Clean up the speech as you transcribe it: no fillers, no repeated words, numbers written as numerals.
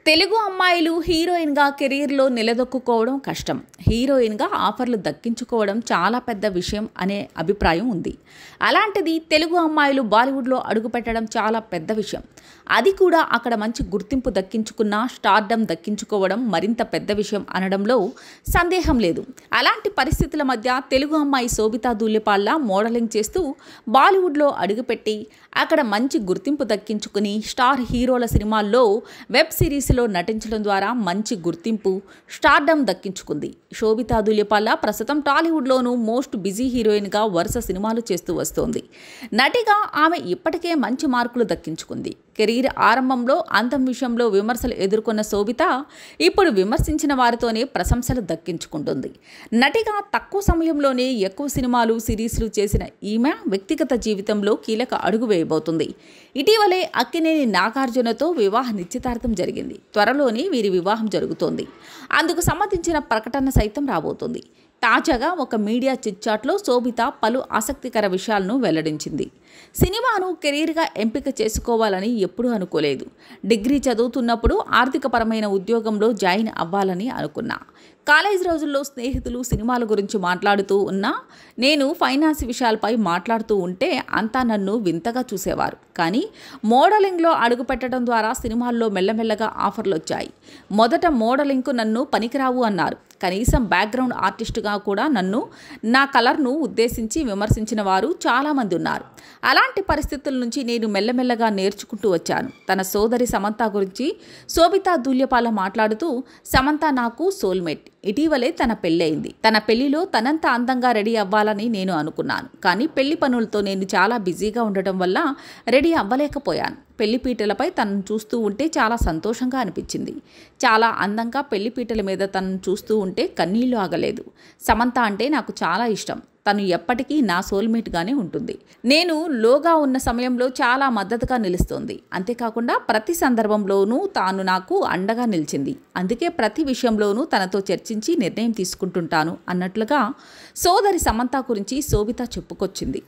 తెలుగు అమ్మాయిలు హీరోయిన్గా కెరీర్లో నిలదొక్కుకోవడం కష్టం. హీరోయిన్గా ఆఫర్లు దక్కించుకోవడం చాలా పెద్ద విషయం అనే అభిప్రాయం ఉంది. అలాంటిది తెలుగు అమ్మాయిలు బాలీవుడ్లో అడుగుపెట్టడం చాలా పెద్ద విషయం. అది కూడా అక్కడ మంచి గుర్తింపు దక్కించుకున్న స్టార్డమ్ దక్కించుకోవడం మరింత పెద్ద విషయం అనడంలో సందేహం లేదు. అలాంటి పరిస్థితుల మధ్య తెలుగు అమ్మాయి శోభితా ధూళిపాళ్ల మోడలింగ్ చేస్తూ బాలీవుడ్లో అడుగుపెట్టి అక్కడ మంచి గుర్తింపు దక్కించుకుని స్టార్ హీరోల సినిమాల్లో వెబ్ సిరీస్లో నటించడం ద్వారా మంచి గుర్తింపు స్టార్డమ్ దక్కించుకుంది. శోభితా ధూళిపాళ్ల ప్రస్తుతం టాలీవుడ్లోనూ మోస్ట్ బిజీ హీరోయిన్గా వరుస సినిమాలు చేస్తూ వస్తోంది. నటిగా ఆమె ఇప్పటికే మంచి మార్కులు దక్కించుకుంది. కెరీర్ ఆరంభంలో అందం విషయంలో విమర్శలు ఎదుర్కొన్న శోభిత ఇప్పుడు విమర్శించిన వారితోనే ప్రశంసలు దక్కించుకుంటుంది. నటిగా తక్కువ సమయంలోనే ఎక్కువ సినిమాలు సిరీస్లు చేసిన ఈమె వ్యక్తిగత జీవితంలో కీలక అడుగు వేయబోతుంది. ఇటీవలే అక్కినేని నాగార్జునతో వివాహ నిశ్చితార్థం జరిగింది. త్వరలోనే వీరి వివాహం జరుగుతోంది. అందుకు సంబంధించిన ప్రకటన సైతం రాబోతోంది. తాజాగా ఒక మీడియా చిట్చాట్లో శోభిత పలు ఆసక్తికర విషయాలను వెల్లడించింది. సినిమాను కెరీర్గా ఎంపిక చేసుకోవాలని ఎప్పుడూ అనుకోలేదు. డిగ్రీ చదువుతున్నప్పుడు ఆర్థికపరమైన ఉద్యోగంలో జాయిన్ అవ్వాలని అనుకున్నా. కాలేజ్ రోజుల్లో స్నేహితులు సినిమాల గురించి మాట్లాడుతూ ఉన్నా నేను ఫైనాన్స్ విషయాలపై మాట్లాడుతూ ఉంటే అంతా నన్ను వింతగా చూసేవారు. కానీ మోడలింగ్లో అడుగుపెట్టడం ద్వారా సినిమాల్లో మెల్లమెల్లగా ఆఫర్లు వచ్చాయి. మొదట మోడలింగ్కు నన్ను పనికిరావు అన్నారు. కనీసం బ్యాక్గ్రౌండ్ ఆర్టిస్టుగా కూడా నన్ను, నా కలర్ను ఉద్దేశించి విమర్శించిన వారు చాలామంది ఉన్నారు. అలాంటి పరిస్థితుల నుంచి నేను మెల్లమెల్లగా నేర్చుకుంటూ వచ్చాను. తన సోదరి సమంత గురించి శోభితా ధూళిపాళ్ల మాట్లాడుతూ, సమంత నాకు సోల్మేట్. ఇటీవలే తన పెళ్ళయింది. తన పెళ్లిలో తనంత అందంగా రెడీ అవ్వాలని నేను అనుకున్నాను. కానీ పెళ్లి పనులతో నేను చాలా బిజీగా ఉండటం వల్ల రెడీ అవ్వలేకపోయాను. పెళ్లిపీటలపై తనను చూస్తూ ఉంటే చాలా సంతోషంగా అనిపించింది. చాలా అందంగా పెళ్లిపీటల మీద తనను చూస్తూ ఉంటే కన్నీళ్లు ఆగలేదు. సమంత అంటే నాకు చాలా ఇష్టం. తను ఎప్పటికీ నా సోల్మేట్గానే ఉంటుంది. నేను లోగా ఉన్న సమయంలో చాలా మద్దతుగా నిలుస్తోంది. అంతేకాకుండా ప్రతి సందర్భంలోనూ తాను నాకు అండగా నిలిచింది. అందుకే ప్రతి విషయంలోనూ తనతో చర్చించి నిర్ణయం తీసుకుంటుంటాను అన్నట్లుగా సోదరి సమంత గురించి శోభిత చెప్పుకొచ్చింది.